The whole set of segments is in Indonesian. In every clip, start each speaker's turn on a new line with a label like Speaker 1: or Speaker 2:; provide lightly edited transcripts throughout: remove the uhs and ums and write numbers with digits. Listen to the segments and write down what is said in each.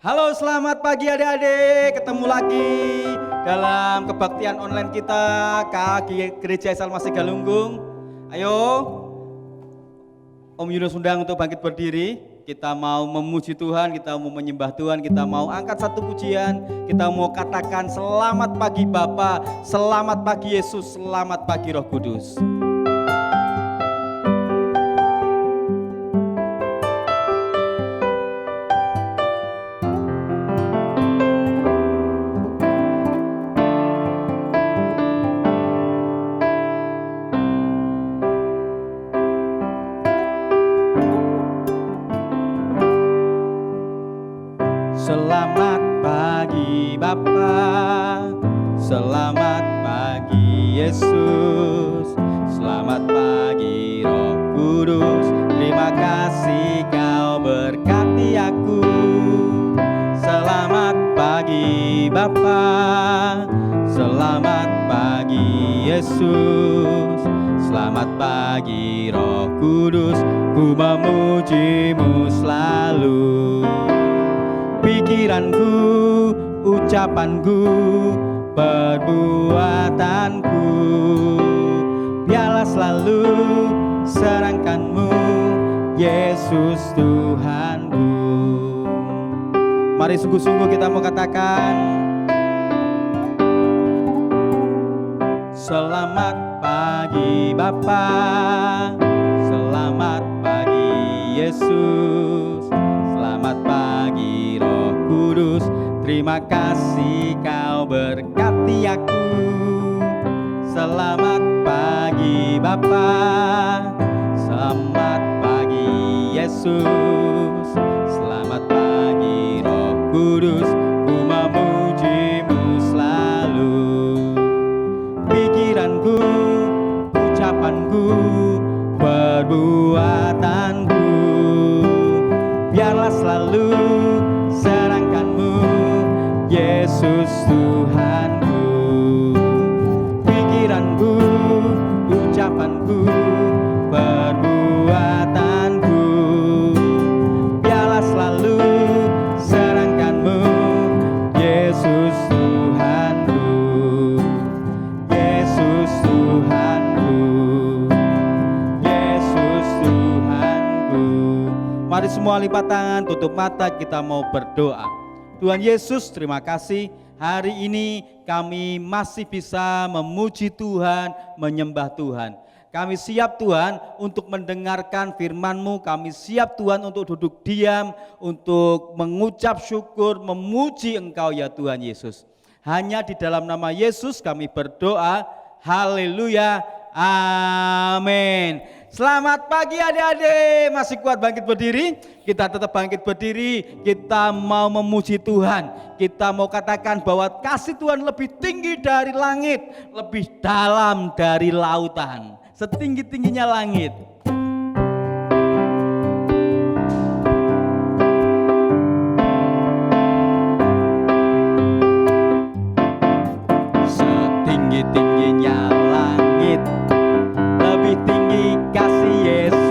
Speaker 1: Halo, selamat pagi adik-adik. Ketemu lagi dalam kebaktian online kita KAG Gereja Salmasi Galunggung. Ayo, Om Yunus undang untuk bangkit berdiri. Kita mau memuji Tuhan, kita mau menyembah Tuhan, kita mau angkat satu pujian, kita mau katakan selamat pagi Bapa, selamat pagi Yesus, selamat pagi Roh Kudus. Selamat pagi Bapa, selamat pagi Yesus, selamat pagi Roh Kudus. Terima kasih Kau berkati aku. Selamat pagi Bapa, selamat pagi Yesus, selamat pagi Roh Kudus. Ku memuji-Mu selalu. Pikiranku, ucapanku, perbuatanku, biarlah selalu serangkan-Mu, Yesus Tuhanku. Mari sungguh-sungguh kita mau katakan selamat pagi Bapa, selamat pagi Yesus, selamat pagi Roh Kudus. Terima kasih Kau berkati aku. Selamat pagi Bapa, selamat pagi Yesus, selamat pagi Roh Kudus. Ku memuji-Mu selalu. Pikiranku, ucapanku, perbuatanku, biarlah selalu serangkan-Mu, Yesus Tuhanku. Pikiranku, ucapanku, perbuatanku, biarlah selalu serangkan-Mu, Yesus Tuhanku, Yesus Tuhanku, Yesus Tuhanku. Mari semua lipat tangan, tutup mata, kita mau berdoa. Tuhan Yesus, terima kasih hari ini kami masih bisa memuji Tuhan, menyembah Tuhan. Kami siap Tuhan untuk mendengarkan firman-Mu, kami siap Tuhan untuk duduk diam, untuk mengucap syukur, memuji Engkau ya Tuhan Yesus. Hanya di dalam nama Yesus kami berdoa, haleluya, amin. Selamat pagi adik-adik, masih kuat bangkit berdiri? Kita tetap bangkit berdiri, kita mau memuji Tuhan. Kita mau katakan bahwa kasih Tuhan lebih tinggi dari langit, lebih dalam dari lautan, setinggi-tingginya langit. Setinggi-tingginya langit, lebih tinggi kasih Yesusku.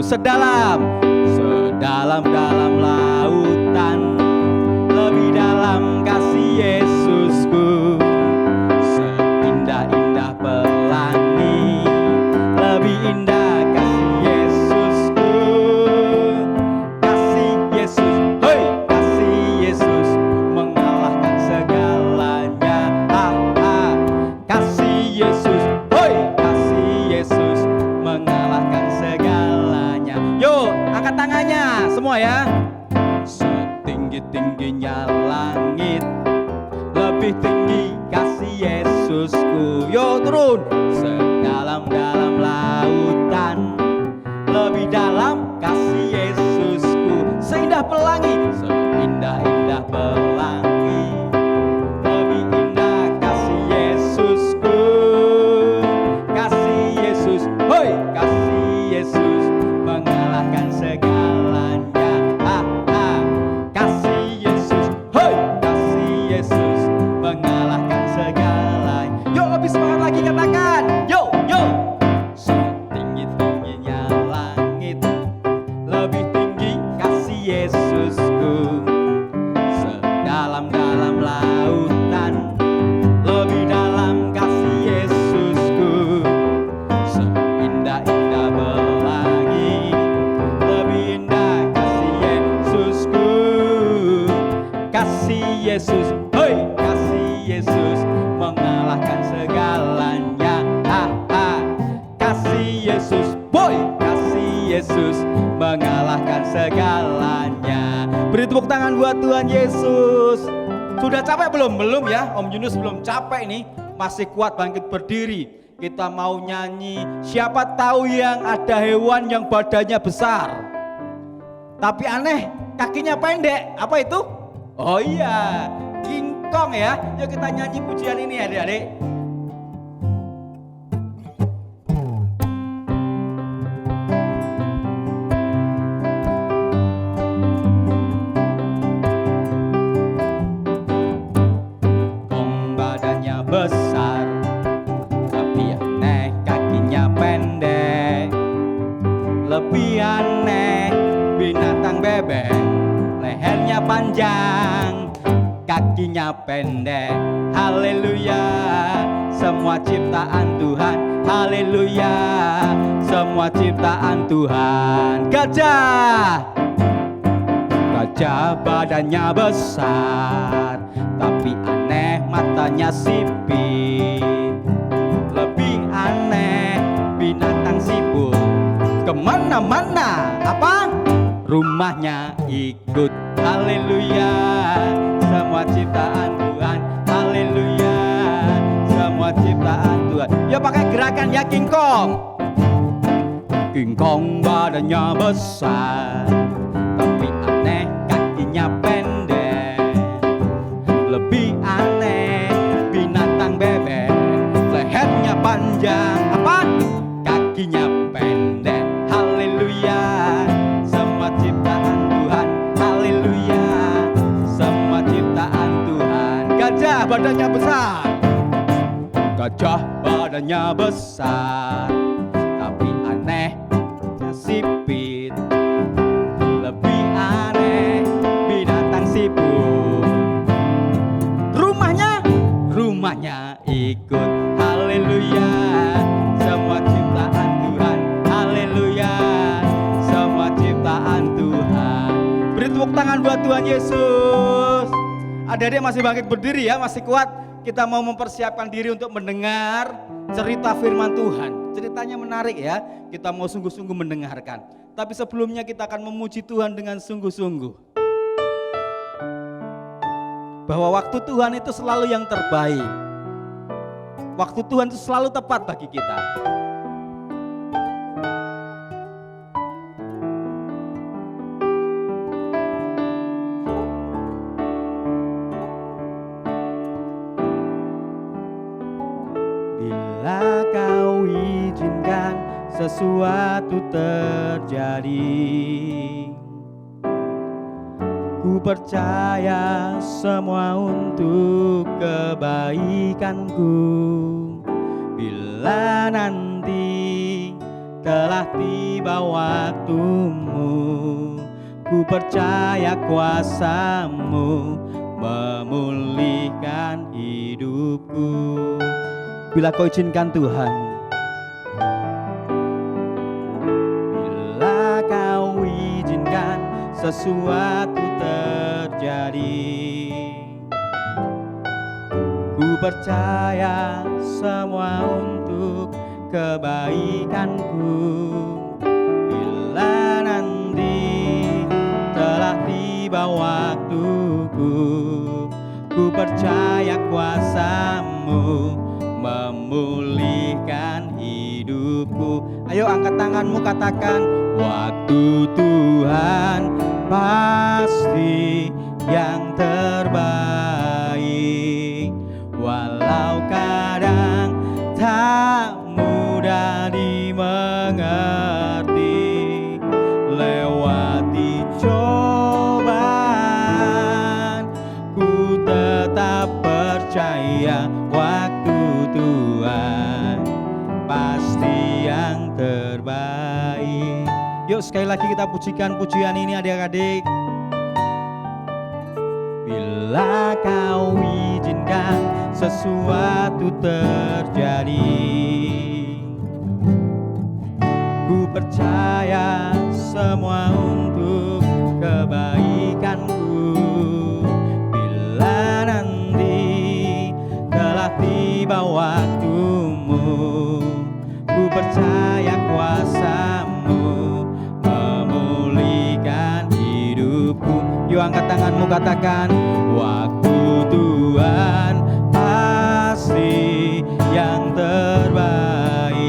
Speaker 1: Sedalam-dalam lautan, lebih dalam kasih Yesusku. Seindah-indah pelangi, lebih indah kasih Yesusku. Kasih Yesus, hoi, kasih Yesus mengalahkan segalanya. Kasih Yesus, hoi, kasih Yesus mengalahkan segalanya. Yuk, angkat tangannya semua ya. Setinggi-tingginya langit, lebih tinggi kasih Yesusku. Yuk turun. Sedalam-dalam lautan, lebih dalam kasih Yesusku. Seindah pelangi, seindah-indah pelangi, lebih indah kasih Yesusku. Kasih Yesus, hoi, kasih Yesus mengalahkan segalanya. Kasih Yesus, hoi, kasih Yesus mengalahkan segalanya. Yuk lebih semangat lagi katakan, yuk, yuk. Setinggi-tingginya langit, lebih tinggi kasih Yesusku. tangan buat Tuhan Yesus. Sudah capek belum? Belum ya, Om Yunus belum capek nih. Masih kuat bangkit berdiri. Kita mau nyanyi. Siapa tahu yang ada hewan yang badannya besar, tapi aneh kakinya pendek. Apa itu? Oh iya, King Kong ya. Yuk kita nyanyi pujian ini adik-adik. Kong badannya besar, tapi aneh kakinya pendek. Lebih aneh binatang bebek, lehernya panjang, kakinya pendek. Haleluya, semua ciptaan Tuhan. Haleluya, semua ciptaan Tuhan. Gajah, gajah badannya besar, tapi aneh matanya sipit. Lebih aneh binatang siput, kemana-mana apa? Rumahnya ikut. Haleluya, semua ciptaan Tuhan. Haleluya, semua ciptaan Tuhan. Ya pakai gerakan ya King Kong. King Kong badannya besar, tapi aneh kakinya pendek. Lebih aneh binatang bebek, lehernya panjang apa? Kakinya pendek. Haleluya, semua ciptaan Tuhan. Haleluya, semua ciptaan Tuhan. Gajah badannya besar, gajah badannya besar, tapi aneh sipit. Lebih aneh binatang siput. Rumahnya ikut. Haleluya, semua ciptaan Tuhan. Haleluya, semua ciptaan Tuhan. Beri tepuk tangan buat Tuhan Yesus. Adik-adik masih bangkit berdiri ya, masih kuat. Kita mau mempersiapkan diri untuk mendengar cerita firman Tuhan. Ceritanya menarik ya, kita mau sungguh-sungguh mendengarkan. Tapi sebelumnya kita akan memuji Tuhan dengan sungguh-sungguh. Bahwa waktu Tuhan itu selalu yang terbaik. Waktu Tuhan itu selalu tepat bagi kita. Bila kau izinkan sesuatu terjadi, ku percaya semua untuk kebaikanku. Bila nanti telah tiba waktumu, ku percaya kuasa-Mu memulihkan hidupku. Bila kau izinkan Tuhan, bila kau izinkan sesuatu terjadi, ku percaya semua untuk kebaikanku. Bila nanti telah tiba waktuku, ku percaya kuasa-Mu memulihkan hidupku. Ayo angkat tanganmu, katakan, waktu Tuhan pasti yang terbaik. Walau kadang tak mudah dimengerti, lewati cobaan, ku tetap percaya waktu Tuhan pasti yang terbaik. Yuk sekali lagi kita pujikan pujian ini adik-adik. Bila kau izinkan sesuatu terjadi, ku percaya semua untuk kebaikanku. Bila nanti telah tiba waktumu, ku percaya kuasa-Mu memulihkan hidupku. Yuk angkat tanganmu, bersamamu katakan, waktu Tuhan pasti yang terbaik,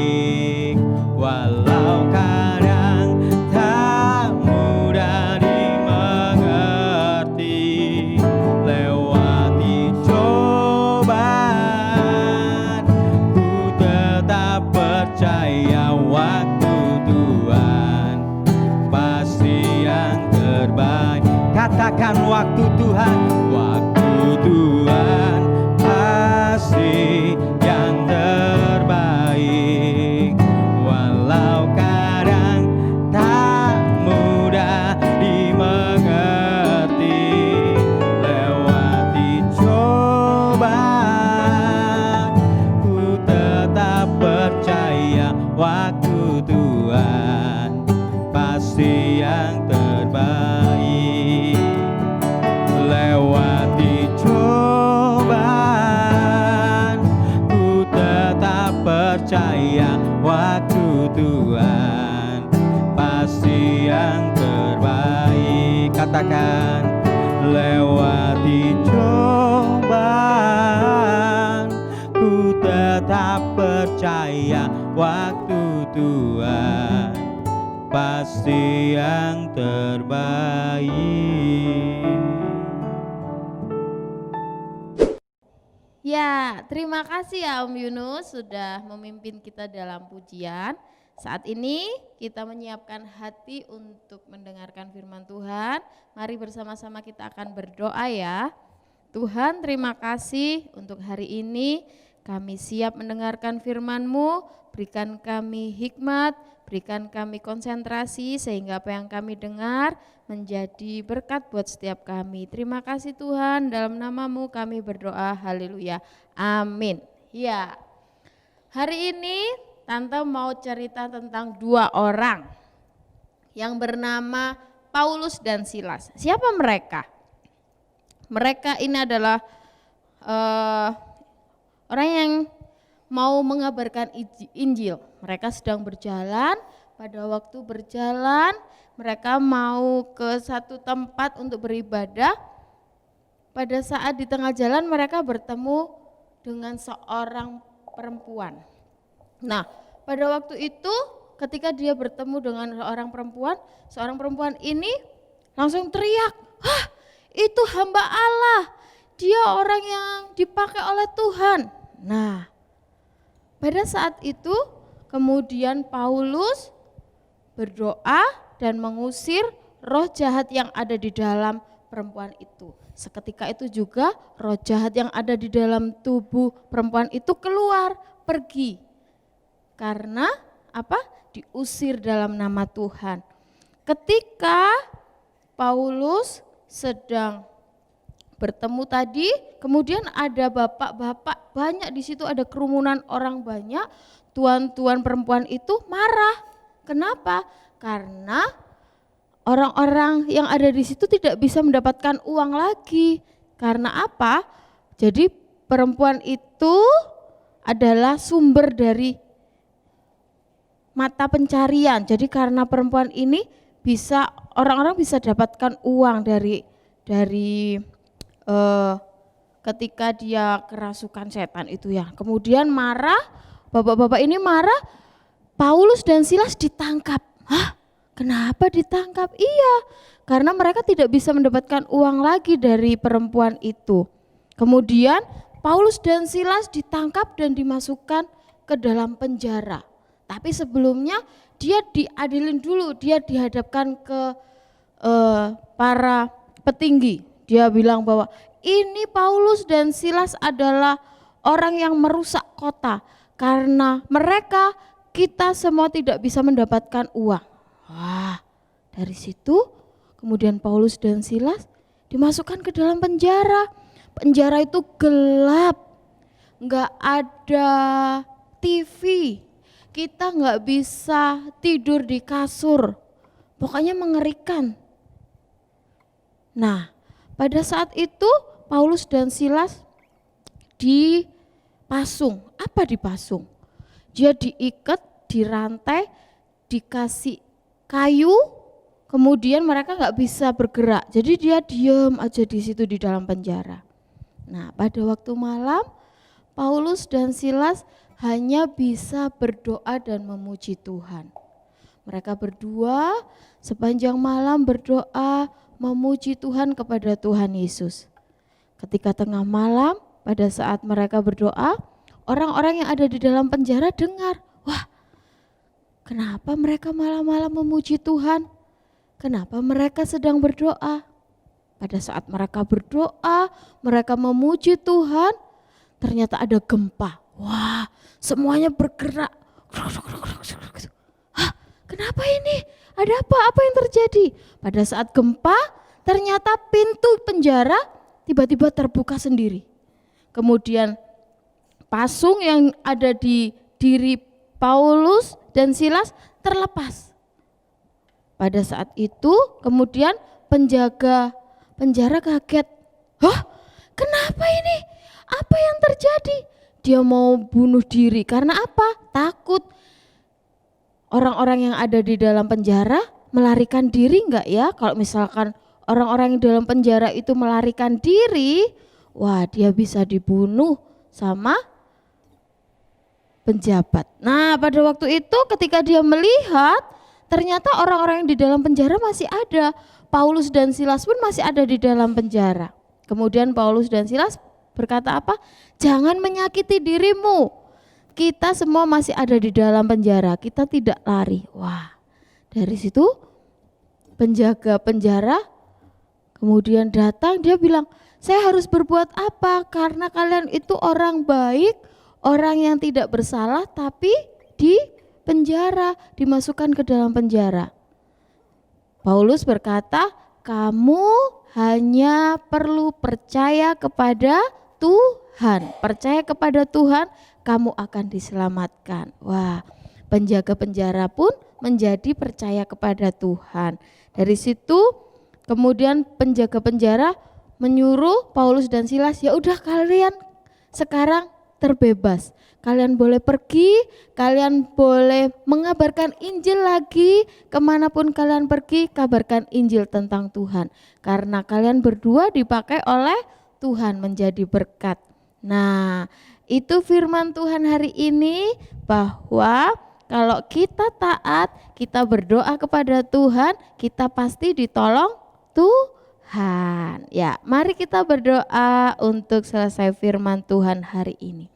Speaker 1: walau kadang tak mudah dimengerti, lewati cobaan, ku tetap percaya waktu Tuhan pasti yang terbaik. Katakan waktu Tuhan, waktu Tuhan pasti yang terbaik, walau kadang tak mudah dimengerti, lewati cobaan, ku tetap percaya waktu Tuhan pasti yang terbaik, lewati cobaan, ku tetap percaya waktu Tuhan pasti yang terbaik. Katakan, lewati cobaan, ku tetap percaya waktu Tuhan pasti yang terbaik.
Speaker 2: Ya, terima kasih ya Om Yunus sudah memimpin kita dalam pujian. Saat ini kita menyiapkan hati untuk mendengarkan firman Tuhan. Mari bersama-sama kita akan berdoa ya. Tuhan, terima kasih untuk hari ini kami siap mendengarkan firman-Mu. Berikan kami hikmat, berikan kami konsentrasi sehingga apa yang kami dengar menjadi berkat buat setiap kami. Terima kasih Tuhan, dalam nama-Mu kami berdoa, haleluya, amin. Ya, hari ini Tante mau cerita tentang dua orang yang bernama Paulus dan Silas. Siapa mereka? Mereka ini adalah orang yang mau mengabarkan Injil. Mereka sedang berjalan, pada waktu berjalan mereka mau ke satu tempat untuk beribadah. Pada saat di tengah jalan mereka bertemu dengan seorang perempuan. Nah, pada waktu itu ketika dia bertemu dengan seorang perempuan ini langsung teriak, "Hah, itu hamba Allah, dia orang yang dipakai oleh Tuhan." Nah, pada saat itu kemudian Paulus berdoa dan mengusir roh jahat yang ada di dalam perempuan itu. Seketika itu juga roh jahat yang ada di dalam tubuh perempuan itu keluar, pergi. Karena apa? Diusir dalam nama Tuhan. Ketika Paulus sedang bertemu tadi, kemudian ada bapak-bapak banyak di situ, ada kerumunan orang banyak. Tuan-tuan perempuan itu marah. Kenapa? Karena orang-orang yang ada di situ tidak bisa mendapatkan uang lagi. Karena apa? Jadi perempuan itu adalah sumber dari mata pencarian. Jadi karena perempuan ini bisa, orang-orang bisa dapatkan uang dari ketika dia kerasukan setan itu ya. Kemudian marah, bapak-bapak ini marah, Paulus dan Silas ditangkap. Hah? Kenapa ditangkap? Iya, karena mereka tidak bisa mendapatkan uang lagi dari perempuan itu. Kemudian Paulus dan Silas ditangkap dan dimasukkan ke dalam penjara. Tapi sebelumnya dia diadilin dulu, dia dihadapkan ke para petinggi. Dia bilang bahwa ini Paulus dan Silas adalah orang yang merusak kota. Karena mereka, kita semua tidak bisa mendapatkan uang. Wah, dari situ kemudian Paulus dan Silas dimasukkan ke dalam penjara. Penjara itu gelap, enggak ada TV, kita enggak bisa tidur di kasur, pokoknya mengerikan. Nah, pada saat itu Paulus dan Silas dipasung. Apa dipasung? Dia diikat, dirantai, dikasih kayu, kemudian mereka nggak bisa bergerak, jadi dia diam aja di situ di dalam penjara. Nah, pada waktu malam Paulus dan Silas hanya bisa berdoa dan memuji Tuhan. Mereka berdua sepanjang malam berdoa memuji Tuhan kepada Tuhan Yesus. Ketika tengah malam, pada saat mereka berdoa, orang-orang yang ada di dalam penjara dengar, wah, kenapa mereka malam-malam memuji Tuhan? Kenapa mereka sedang berdoa? Pada saat mereka berdoa, mereka memuji Tuhan, ternyata ada gempa. Wah, semuanya bergerak. Hah, kenapa ini? Ada apa? Apa yang terjadi? Pada saat gempa, ternyata pintu penjara tiba-tiba terbuka sendiri. Kemudian pasung yang ada di diri Paulus dan Silas terlepas. Pada saat itu kemudian penjaga penjara kaget. Hah? Kenapa ini? Apa yang terjadi? Dia mau bunuh diri karena apa? Takut orang-orang yang ada di dalam penjara melarikan diri enggak ya? Kalau misalkan orang-orang yang dalam penjara itu melarikan diri, wah, dia bisa dibunuh sama penjabat. Nah, pada waktu itu ketika dia melihat ternyata orang-orang yang di dalam penjara masih ada. Paulus dan Silas pun masih ada di dalam penjara. Kemudian Paulus dan Silas berkata apa? Jangan menyakiti dirimu. Kita semua masih ada di dalam penjara, kita tidak lari. Wah, dari situ penjaga penjara kemudian datang, dia bilang, saya harus berbuat apa? Karena kalian itu orang baik, orang yang tidak bersalah, tapi di penjara, dimasukkan ke dalam penjara. Paulus berkata, kamu hanya perlu percaya kepada Tuhan. Percaya kepada Tuhan, kamu akan diselamatkan. Wah, penjaga penjara pun menjadi percaya kepada Tuhan. Dari situ kemudian penjaga penjara menyuruh Paulus dan Silas, ya udah kalian sekarang terbebas. Kalian boleh pergi, kalian boleh mengabarkan Injil lagi, kemanapun kalian pergi, kabarkan Injil tentang Tuhan. Karena kalian berdua dipakai oleh Tuhan menjadi berkat. Nah, itu firman Tuhan hari ini, bahwa kalau kita taat, kita berdoa kepada Tuhan, kita pasti ditolong Tuhan. Ya, mari kita berdoa untuk selesai firman Tuhan hari ini.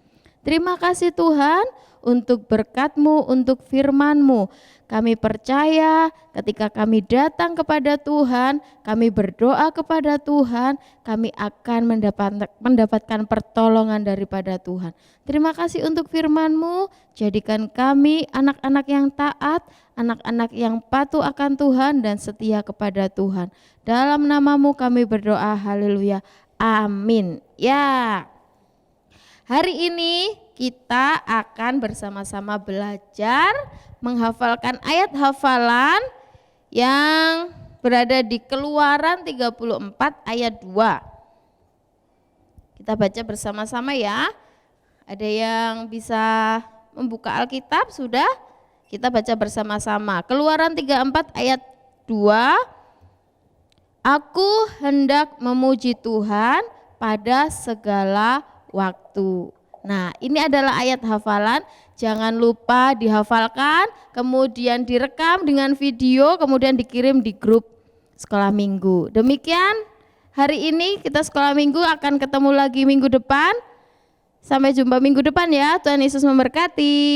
Speaker 2: Terima kasih Tuhan untuk berkat-Mu, untuk firman-Mu. Kami percaya ketika kami datang kepada Tuhan, kami berdoa kepada Tuhan, kami akan mendapatkan pertolongan daripada Tuhan. Terima kasih untuk firman-Mu, jadikan kami anak-anak yang taat, anak-anak yang patuh akan Tuhan dan setia kepada Tuhan. Dalam nama-Mu kami berdoa, haleluya, amin. Ya. Hari ini kita akan bersama-sama belajar menghafalkan ayat hafalan yang berada di Keluaran 34 ayat 2. Kita baca bersama-sama ya. Ada yang bisa membuka Alkitab? Sudah? Kita baca bersama-sama. Keluaran 34 ayat 2. Aku hendak memuji Tuhan pada segala waktu. Nah, ini adalah ayat hafalan, jangan lupa dihafalkan, kemudian direkam dengan video, kemudian dikirim di grup sekolah minggu. Demikian hari ini kita sekolah minggu, akan ketemu lagi minggu depan. Sampai jumpa minggu depan ya, Tuhan Yesus memberkati.